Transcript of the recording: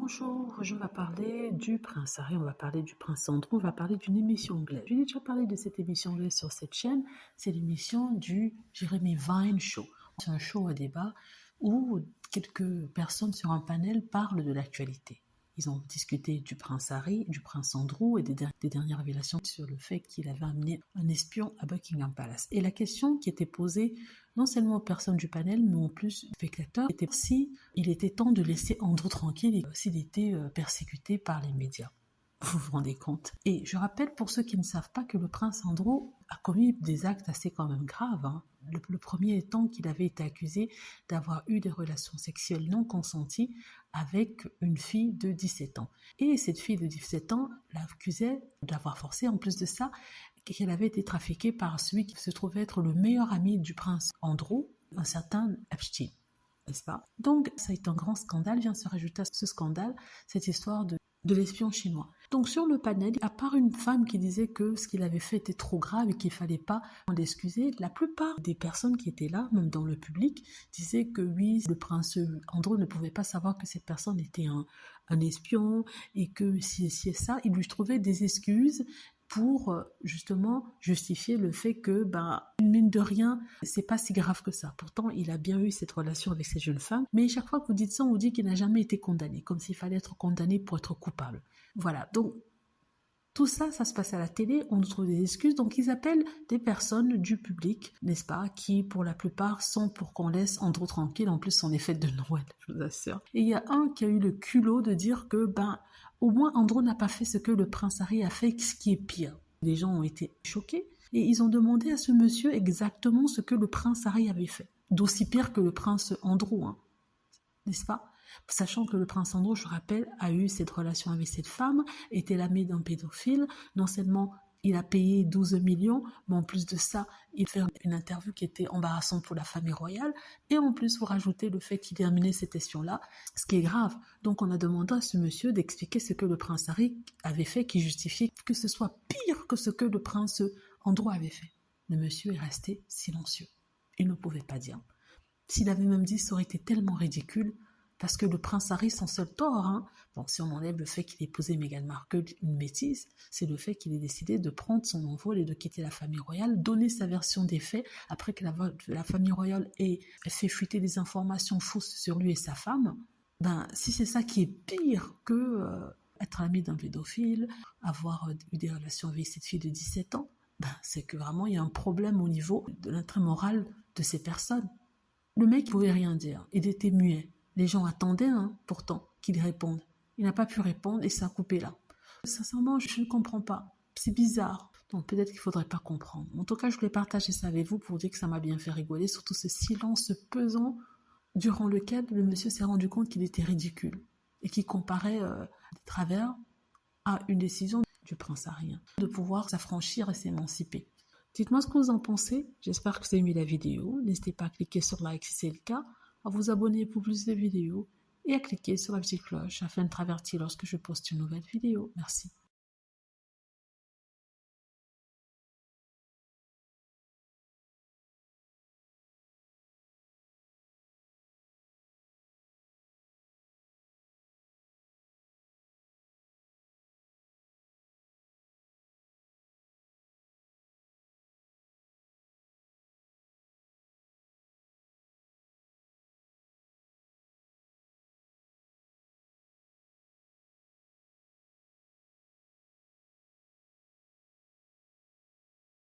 Bonjour, je vais parler du prince Harry, on va parler du prince Andrew, on va parler d'une émission anglaise. J'ai déjà parlé de cette émission anglaise sur cette chaîne, c'est l'émission du Jeremy Vine Show. C'est un show à débat où quelques personnes sur un panel parlent de l'actualité. Ils ont discuté du prince Harry, du prince Andrew et des dernières révélations sur le fait qu'il avait amené un espion à Buckingham Palace. Et la question qui était posée non seulement aux personnes du panel, mais en plus aux spectateurs, était si il était temps de laisser Andrew tranquille et s'il était persécuté par les médias. Vous vous rendez compte? Et je rappelle pour ceux qui ne savent pas que le prince Andrew a commis des actes assez quand même graves. Le premier étant qu'il avait été accusé d'avoir eu des relations sexuelles non consenties avec une fille de 17 ans. Et cette fille de 17 ans l'accusait d'avoir forcé, en plus de ça, qu'elle avait été trafiquée par celui qui se trouvait être le meilleur ami du prince Andrew, un certain Epstein. N'est-ce pas? Donc, ça a été un grand scandale, vient se rajouter à ce scandale, cette histoire de l'espion chinois. Donc sur le panel, à part une femme qui disait que ce qu'il avait fait était trop grave et qu'il fallait pas l'excuser, la plupart des personnes qui étaient là, même dans le public, disaient que oui, le prince Andrew ne pouvait pas savoir que cette personne était un espion et que si et ça, il lui trouvait des excuses pour justement justifier le fait que, mine de rien, c'est pas si grave que ça. Pourtant, il a bien eu cette relation avec cette jeune femme, mais chaque fois que vous dites ça, on vous dit qu'il n'a jamais été condamné, comme s'il fallait être condamné pour être coupable. Voilà, donc tout ça, ça se passe à la télé, on nous trouve des excuses, donc ils appellent des personnes du public, n'est-ce pas, qui pour la plupart sont pour qu'on laisse Andrew tranquille, en plus on est fête de Noël, je vous assure. Et il y a un qui a eu le culot de dire que, au moins Andrew n'a pas fait ce que le prince Harry a fait, ce qui est pire. Les gens ont été choqués et ils ont demandé à ce monsieur exactement ce que le prince Harry avait fait. D'aussi pire que le prince Andrew, n'est-ce pas? Sachant que le prince Andrew, je rappelle, a eu cette relation avec cette femme, était l'ami d'un pédophile, non seulement il a payé 12 millions, mais en plus de ça, il fait une interview qui était embarrassante pour la famille royale, et en plus, vous rajoutez le fait qu'il ait amené cette question-là, ce qui est grave. Donc on a demandé à ce monsieur d'expliquer ce que le prince Harry avait fait, qui justifiait que ce soit pire que ce que le prince Andrew avait fait. Le monsieur est resté silencieux. Il ne pouvait pas dire. S'il avait même dit, ça aurait été tellement ridicule, parce que le prince Harry, son seul tort, bon, si on enlève le fait qu'il ait épousé Meghan Markle, une métisse, c'est le fait qu'il ait décidé de prendre son envol et de quitter la famille royale, donner sa version des faits, après que la famille royale ait fait fuiter des informations fausses sur lui et sa femme. Si c'est ça qui est pire que être ami d'un pédophile, avoir eu des relations avec cette fille de 17 ans, c'est que vraiment il y a un problème au niveau de l'intérêt moral de ces personnes. Le mec ne pouvait rien dire, il était muet. Les gens attendaient pourtant qu'il réponde. Il n'a pas pu répondre et ça a coupé là. Sincèrement, je ne comprends pas. C'est bizarre. Donc peut-être qu'il ne faudrait pas comprendre. En tout cas, je voulais partager ça avec vous pour dire que ça m'a bien fait rigoler, surtout ce silence pesant durant lequel le monsieur s'est rendu compte qu'il était ridicule et qu'il comparait des travers à une décision du prince Harry, de pouvoir s'affranchir et s'émanciper. Dites-moi ce que vous en pensez. J'espère que vous avez aimé la vidéo. N'hésitez pas à cliquer sur like si c'est le cas, à vous abonner pour plus de vidéos et à cliquer sur la petite cloche afin de travertir lorsque je poste une nouvelle vidéo. Merci.